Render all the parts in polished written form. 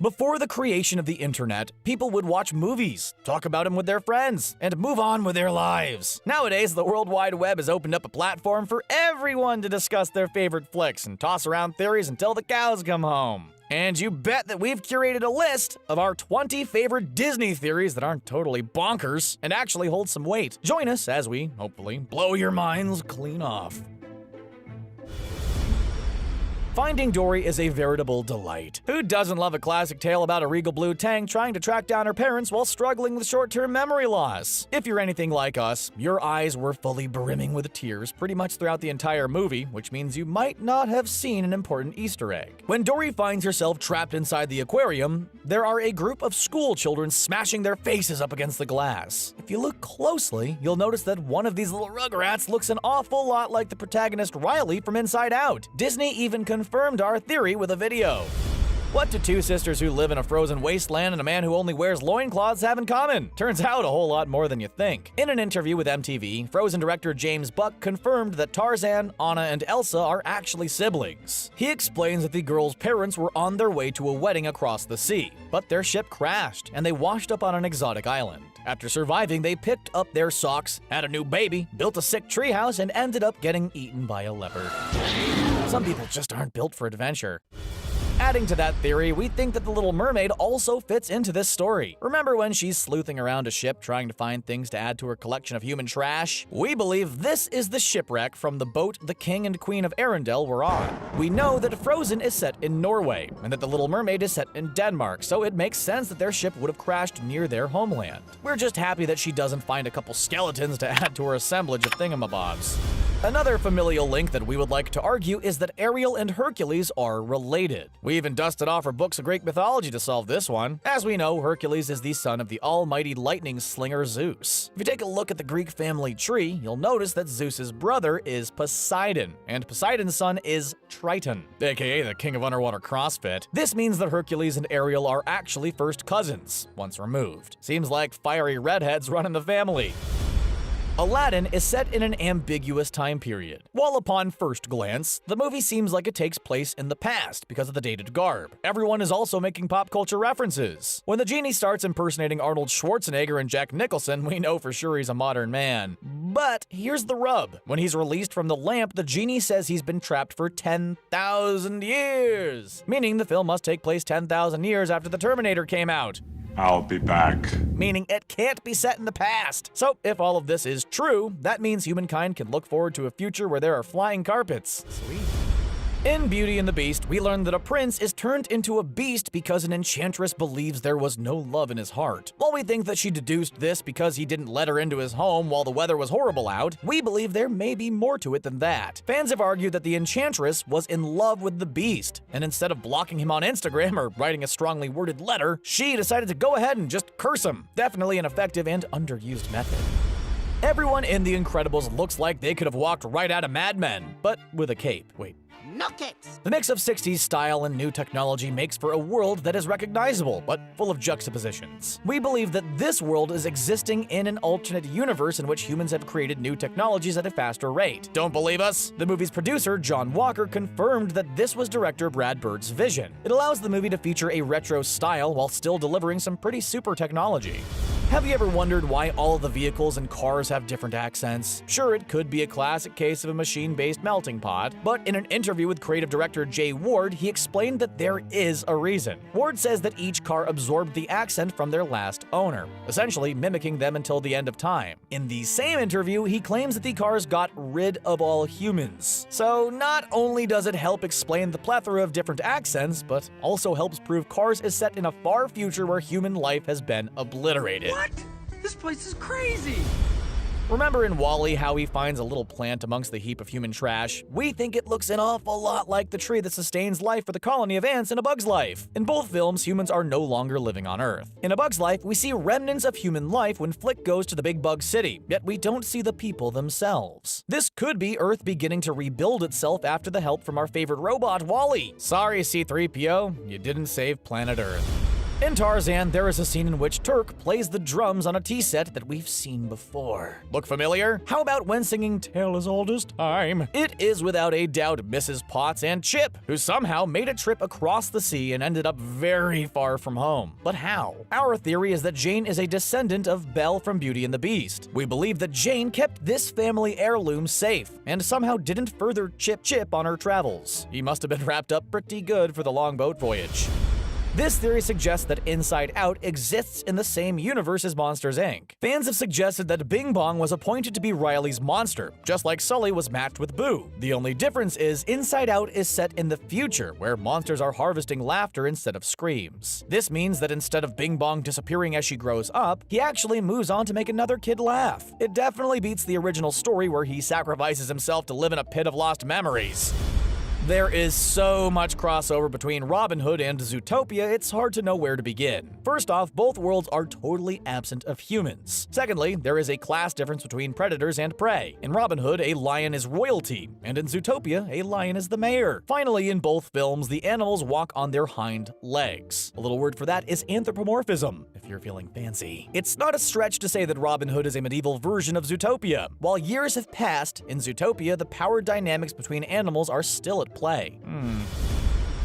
Before the creation of the internet, people would watch movies, talk about them with their friends, and move on with their lives. Nowadays, the World Wide Web has opened up a platform for everyone to discuss their favorite flicks and toss around theories until the cows come home. And you bet that we've curated a list of our 20 favorite Disney theories that aren't totally bonkers and actually hold some weight. Join us as we, hopefully, blow your minds clean off. Finding Dory is a veritable delight. Who doesn't love a classic tale about a regal blue tank trying to track down her parents while struggling with short-term memory loss? If you're anything like us, your eyes were fully brimming with tears pretty much throughout the entire movie, which means you might not have seen an important Easter egg. When Dory finds herself trapped inside the aquarium, there are a group of school children smashing their faces up against the glass. If you look closely, you'll notice that one of these little rugrats looks an awful lot like the protagonist Riley from Inside Out. Disney even confirmed our theory with a video. What do two sisters who live in a frozen wasteland and a man who only wears loincloths have in common? Turns out a whole lot more than you think. In an interview with MTV, Frozen director James Buck confirmed that Tarzan, Anna, and Elsa are actually siblings. He explains that the girls' parents were on their way to a wedding across the sea, but their ship crashed and they washed up on an exotic island. After surviving, they picked up their socks, had a new baby, built a sick treehouse, and ended up getting eaten by a leopard. Some people just aren't built for adventure. Adding to that theory, we think that the Little Mermaid also fits into this story. Remember when she's sleuthing around a ship trying to find things to add to her collection of human trash? We believe this is the shipwreck from the boat the King and Queen of Arendelle were on. We know that Frozen is set in Norway, and that the Little Mermaid is set in Denmark, so it makes sense that their ship would have crashed near their homeland. We're just happy that she doesn't find a couple skeletons to add to her assemblage of thingamabobs. Another familial link that we would like to argue is that Ariel and Hercules are related. We even dusted off our books of Greek mythology to solve this one. As we know, Hercules is the son of the almighty lightning slinger Zeus. If you take a look at the Greek family tree, you'll notice that Zeus's brother is Poseidon, and Poseidon's son is Triton, aka the king of underwater CrossFit. This means that Hercules and Ariel are actually first cousins, once removed. Seems like fiery redheads run in the family. Aladdin is set in an ambiguous time period. While upon first glance, the movie seems like it takes place in the past because of the dated garb. Everyone is also making pop culture references. When the genie starts impersonating Arnold Schwarzenegger and Jack Nicholson, we know for sure he's a modern man. But here's the rub. When he's released from the lamp, the genie says he's been trapped for 10,000 years, meaning the film must take place 10,000 years after the Terminator came out. I'll be back. Meaning it can't be set in the past. So if all of this is true, that means humankind can look forward to a future where there are flying carpets. Sweet. In Beauty and the Beast, we learn that a prince is turned into a beast because an enchantress believes there was no love in his heart. While we think that she deduced this because he didn't let her into his home while the weather was horrible out, we believe there may be more to it than that. Fans have argued that the enchantress was in love with the beast, and instead of blocking him on Instagram or writing a strongly worded letter, she decided to go ahead and just curse him. Definitely an effective and underused method. Everyone in The Incredibles looks like they could have walked right out of Mad Men, but with a cape. Wait. No capes. The mix of 60s style and new technology makes for a world that is recognizable, but full of juxtapositions. We believe that this world is existing in an alternate universe in which humans have created new technologies at a faster rate. Don't believe us? The movie's producer, John Walker, confirmed that this was director Brad Bird's vision. It allows the movie to feature a retro style while still delivering some pretty super technology. Have you ever wondered why all of the vehicles and cars have different accents? Sure, it could be a classic case of a machine-based melting pot, but in an interview with creative director Jay Ward, he explained that there is a reason. Ward says that each car absorbed the accent from their last owner, essentially mimicking them until the end of time. In the same interview, he claims that the cars got rid of all humans. So not only does it help explain the plethora of different accents, but also helps prove Cars is set in a far future where human life has been obliterated. What? This place is crazy! Remember in WALL-E how he finds a little plant amongst the heap of human trash? We think it looks an awful lot like the tree that sustains life for the colony of ants in A Bug's Life. In both films, humans are no longer living on Earth. In A Bug's Life, we see remnants of human life when Flick goes to the Big Bug City, yet we don't see the people themselves. This could be Earth beginning to rebuild itself after the help from our favorite robot, WALL-E. Sorry, C-3PO, you didn't save planet Earth. In Tarzan, there is a scene in which Turk plays the drums on a tea set that we've seen before. Look familiar? How about when singing Tale as Old as Time? It is without a doubt Mrs. Potts and Chip, who somehow made a trip across the sea and ended up very far from home. But how? Our theory is that Jane is a descendant of Belle from Beauty and the Beast. We believe that Jane kept this family heirloom safe and somehow didn't further Chip on her travels. He must have been wrapped up pretty good for the long boat voyage. This theory suggests that Inside Out exists in the same universe as Monsters, Inc. Fans have suggested that Bing Bong was appointed to be Riley's monster, just like Sully was matched with Boo. The only difference is Inside Out is set in the future, where monsters are harvesting laughter instead of screams. This means that instead of Bing Bong disappearing as she grows up, he actually moves on to make another kid laugh. It definitely beats the original story where he sacrifices himself to live in a pit of lost memories. There is so much crossover between Robin Hood and Zootopia, it's hard to know where to begin. First off, both worlds are totally absent of humans. Secondly, there is a class difference between predators and prey. In Robin Hood, a lion is royalty, and in Zootopia, a lion is the mayor. Finally, in both films, the animals walk on their hind legs. A little word for that is anthropomorphism, if you're feeling fancy. It's not a stretch to say that Robin Hood is a medieval version of Zootopia. While years have passed, in Zootopia, the power dynamics between animals are still at play.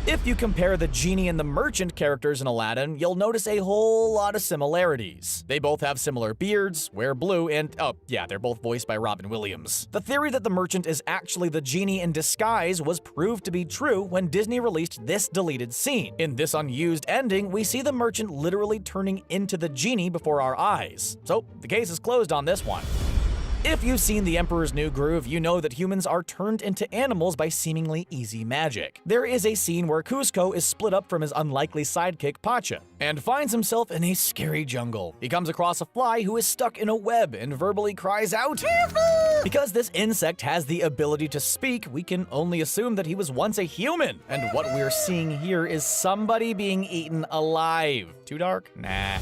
If you compare the genie and the merchant characters in Aladdin, you'll notice a whole lot of similarities. They both have similar beards, wear blue, and oh yeah, they're both voiced by Robin Williams. The theory that the merchant is actually the genie in disguise was proved to be true when Disney released this deleted scene. In this unused ending, we see the merchant literally turning into the genie before our eyes. So the case is closed on this one. If you've seen The Emperor's New Groove, you know that humans are turned into animals by seemingly easy magic. There is a scene where Kuzco is split up from his unlikely sidekick Pacha, and finds himself in a scary jungle. He comes across a fly who is stuck in a web and verbally cries out, "Yoo-hoo!" Because this insect has the ability to speak, we can only assume that he was once a human, and what we're seeing here is somebody being eaten alive. Too dark? Nah.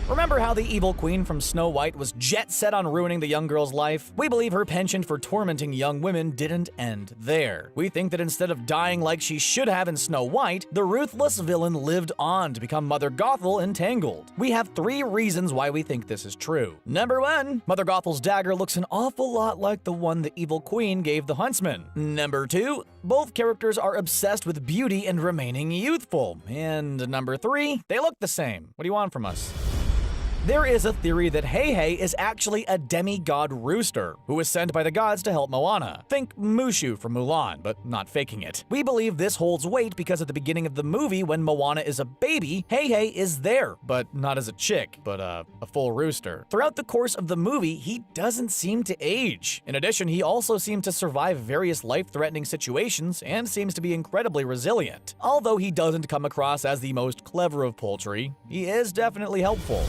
Remember how the evil queen from Snow White was jet set on ruining the young girl's life? We believe her penchant for tormenting young women didn't end there. We think that instead of dying like she should have in Snow White, the ruthless villain lived on to become Mother Gothel in Tangled. We have 3 reasons why we think this is true. Number 1, Mother Gothel's dagger looks an awful lot like the one the evil queen gave the huntsman. Number 2, both characters are obsessed with beauty and remaining youthful. And number 3, they look the same. What do you want from us? There is a theory that Heihei is actually a demigod rooster who was sent by the gods to help Moana. Think Mushu from Mulan, but not faking it. We believe this holds weight because at the beginning of the movie, when Moana is a baby, Heihei is there, but not as a chick, but a full rooster. Throughout the course of the movie, he doesn't seem to age. In addition, he also seems to survive various life-threatening situations and seems to be incredibly resilient. Although he doesn't come across as the most clever of poultry, he is definitely helpful.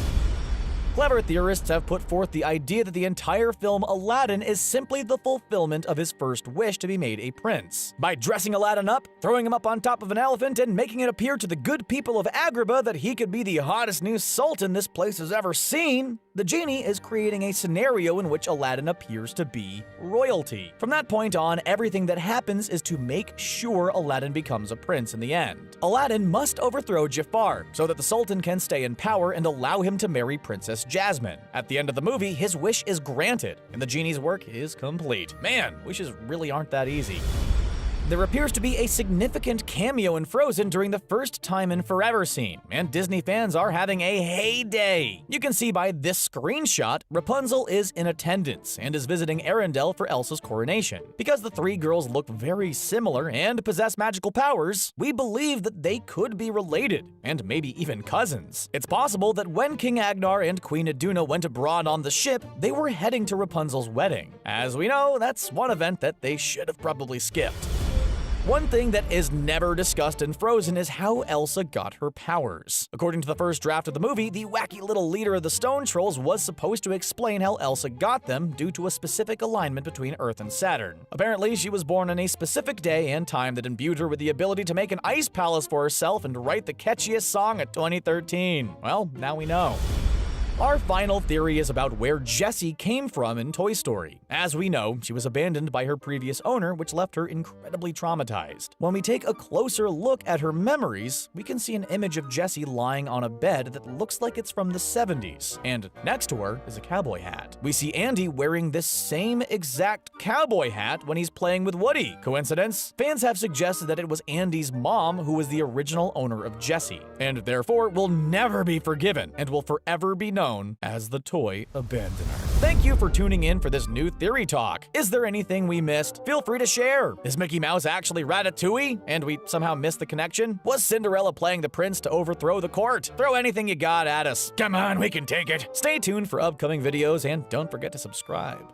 Clever theorists have put forth the idea that the entire film Aladdin is simply the fulfillment of his first wish to be made a prince. By dressing Aladdin up, throwing him up on top of an elephant, and making it appear to the good people of Agrabah that he could be the hottest new sultan this place has ever seen, the genie is creating a scenario in which Aladdin appears to be royalty. From that point on, everything that happens is to make sure Aladdin becomes a prince in the end. Aladdin must overthrow Jafar so that the sultan can stay in power and allow him to marry Princess Jasmine. At the end of the movie, his wish is granted, and the genie's work is complete. Man, wishes really aren't that easy. There appears to be a significant cameo in Frozen during the first time in forever scene, and Disney fans are having a heyday. You can see by this screenshot, Rapunzel is in attendance and is visiting Arendelle for Elsa's coronation. Because the 3 girls look very similar and possess magical powers, we believe that they could be related, and maybe even cousins. It's possible that when King Agnar and Queen Iduna went abroad on the ship, they were heading to Rapunzel's wedding. As we know, that's one event that they should have probably skipped. One thing that is never discussed in Frozen is how Elsa got her powers. According to the first draft of the movie, the wacky little leader of the Stone Trolls was supposed to explain how Elsa got them due to a specific alignment between Earth and Saturn. Apparently, she was born on a specific day and time that imbued her with the ability to make an ice palace for herself and write the catchiest song of 2013. Well, now we know. Our final theory is about where Jessie came from in Toy Story. As we know, she was abandoned by her previous owner, which left her incredibly traumatized. When we take a closer look at her memories, we can see an image of Jessie lying on a bed that looks like it's from the 70s, and next to her is a cowboy hat. We see Andy wearing this same exact cowboy hat when he's playing with Woody. Coincidence? Fans have suggested that it was Andy's mom who was the original owner of Jessie, and therefore will never be forgiven and will forever be known as the toy abandoner. Thank you for tuning in for this new theory talk. Is there anything we missed? Feel free to share. Is Mickey Mouse actually Ratatouille and we somehow missed the connection? Was Cinderella playing the prince to overthrow the court? Throw anything you got at us. Come on, we can take it. Stay tuned for upcoming videos and don't forget to subscribe.